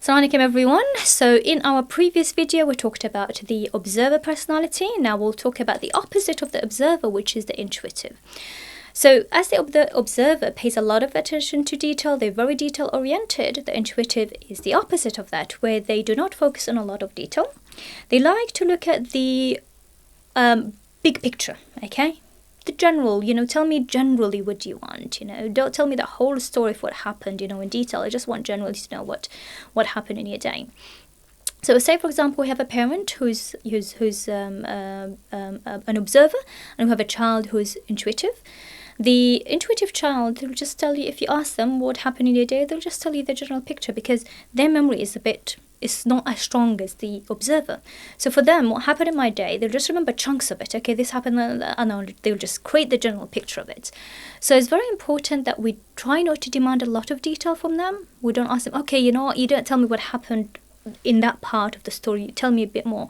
Assalamu alaikum everyone. So in our previous video we talked about the observer personality. Now we'll talk about the opposite of the observer, which is the intuitive. So as the observer pays a lot of attention to detail, they're very detail oriented. The intuitive is the opposite of that, where they do not focus on a lot of detail. They like to look at the big picture, okay? The general, tell me generally what you want, don't tell me the whole story of what happened, in detail. I just want generally to know what happened in your day. So say, for example, we have a parent who's an observer, and we have a child who's intuitive. The intuitive child will just tell you, if you ask them what happened in your day, they'll just tell you the general picture, because their memory is not as strong as the observer. So for them, what happened in my day, they'll just remember chunks of it. Okay, this happened, and they'll just create the general picture of it. So it's very important that we try not to demand a lot of detail from them. We don't ask them, okay, you don't tell me what happened in that part of the story, tell me a bit more.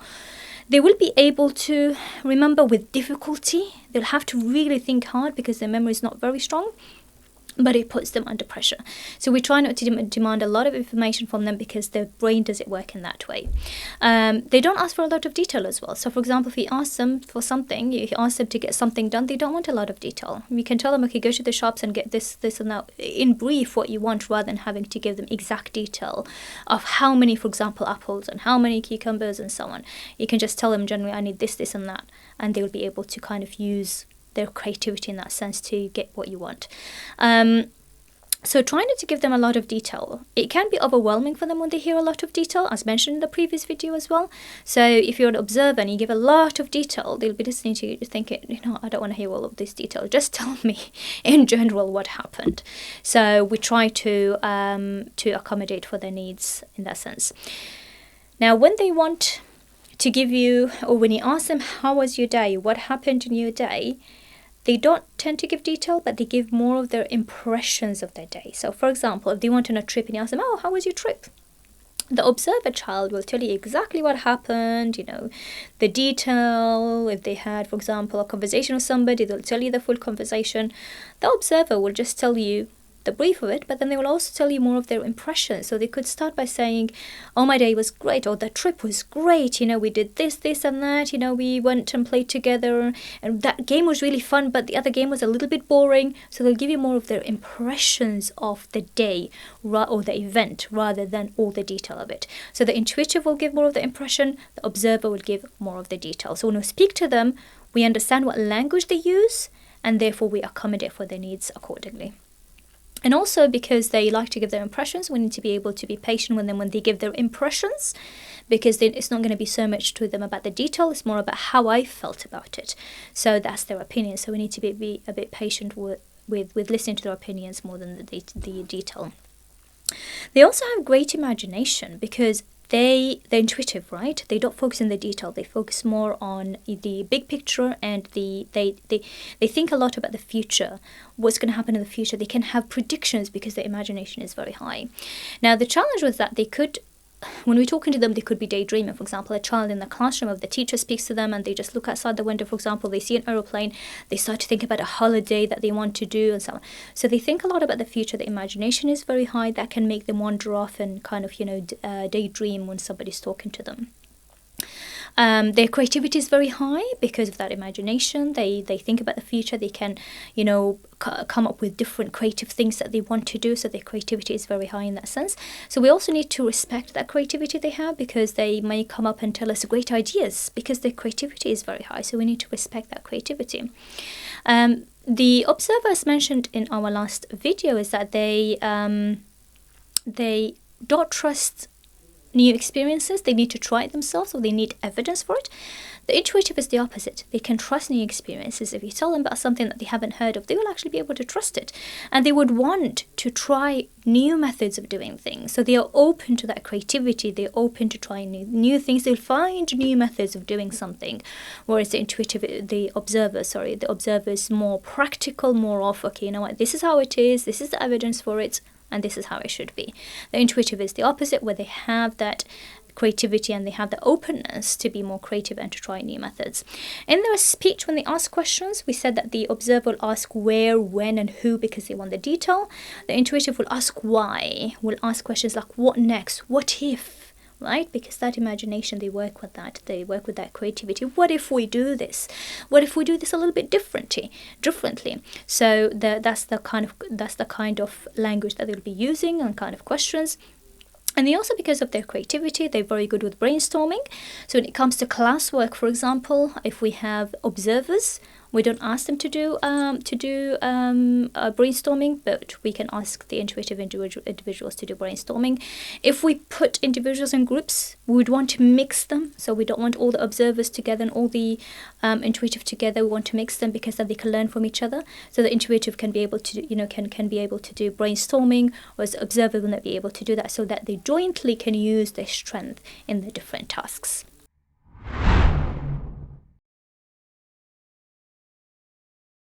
They will be able to remember with difficulty. They'll have to really think hard because their memory is not very strong, but it puts them under pressure. So we try not to demand a lot of information from them, because their brain doesn't work in that way. They don't ask for a lot of detail as well. So for example, if you ask them for something, if you ask them to get something done, they don't want a lot of detail. You can tell them, okay, go to the shops and get this and that, in brief what you want, rather than having to give them exact detail of how many, for example, apples and how many cucumbers and so on. You can just tell them generally, I need this and that, and they'll be able to kind of use their creativity in that sense to get what you want. So try not to give them a lot of detail. It can be overwhelming for them when they hear a lot of detail, as mentioned in the previous video as well. So if you're an observer and you give a lot of detail, they'll be listening to you thinking, I don't want to hear all of this detail. Just tell me in general what happened. So we try to accommodate for their needs in that sense. Now, when they want to give you, or when you ask them, how was your day, what happened in your day, they don't tend to give detail, but they give more of their impressions of their day. So for example, if they went on a trip and you ask them, how was your trip? The observer child will tell you exactly what happened, the detail. If they had, for example, a conversation with somebody, they'll tell you the full conversation. The observer will just tell you the brief of it, but then they will also tell you more of their impressions. So they could start by saying, my day was great, or the trip was great, we did this and that, we went and played together, and that game was really fun, but the other game was a little bit boring. So they'll give you more of their impressions of the day or the event, rather than all the detail of it. So the intuitive will give more of the impression, the observer will give more of the detail. So when we speak to them, we understand what language they use, and therefore we accommodate for their needs accordingly. And also, because they like to give their impressions, we need to be able to be patient with them when they give their impressions, because then it's not going to be so much to them about the detail, it's more about how I felt about it. So that's their opinion. So we need to be a bit patient with listening to their opinions more than the detail. They also have great imagination, because they're intuitive, right? They don't focus on the detail. They focus more on the big picture, and they think a lot about the future, what's going to happen in the future. They can have predictions because their imagination is very high. Now, the challenge with that, when we're talking to them, they could be daydreaming. For example, a child in the classroom, if the teacher speaks to them and they just look outside the window, for example, they see an aeroplane, they start to think about a holiday that they want to do and so on. So they think a lot about the future. The imagination is very high. That can make them wander off and kind of, daydream when somebody's talking to them. Their creativity is very high because of that imagination. They think about the future. They can, come up with different creative things that they want to do. So their creativity is very high in that sense. So we also need to respect that creativity they have, because they may come up and tell us great ideas because their creativity is very high. So we need to respect that creativity. The observers mentioned in our last video is that they don't trust new experiences. They need to try it themselves, or they need evidence for it. The intuitive is the opposite. They can trust new experiences. If you tell them about something that they haven't heard of, they will actually be able to trust it, and they would want to try new methods of doing things. So they are open to that creativity. They're open to trying new things. They'll find new methods of doing something, whereas the observer is more practical, more of, okay, this is how it is, this is the evidence for it, and this is how it should be. The intuitive is the opposite, where they have that creativity and they have the openness to be more creative and to try new methods. In their speech, when they ask questions, we said that the observer will ask where, when, and who because they want the detail. The intuitive will ask why, will ask questions like what next, what if, right? Because that imagination, they work with that creativity. What if we do this? What if we do this a little bit differently? So that's the kind of language that they'll be using and kind of questions. And they also, because of their creativity, they're very good with brainstorming. So when it comes to classwork, for example, if we have observers, we don't ask them to do brainstorming, but we can ask the intuitive individuals to do brainstorming. If we put individuals in groups, we would want to mix them. So we don't want all the observers together and all the intuitive together. We want to mix them because then they can learn from each other. So the intuitive can be able to, can be able to do brainstorming, whereas the observer will not be able to do that, so that they jointly can use their strength in the different tasks.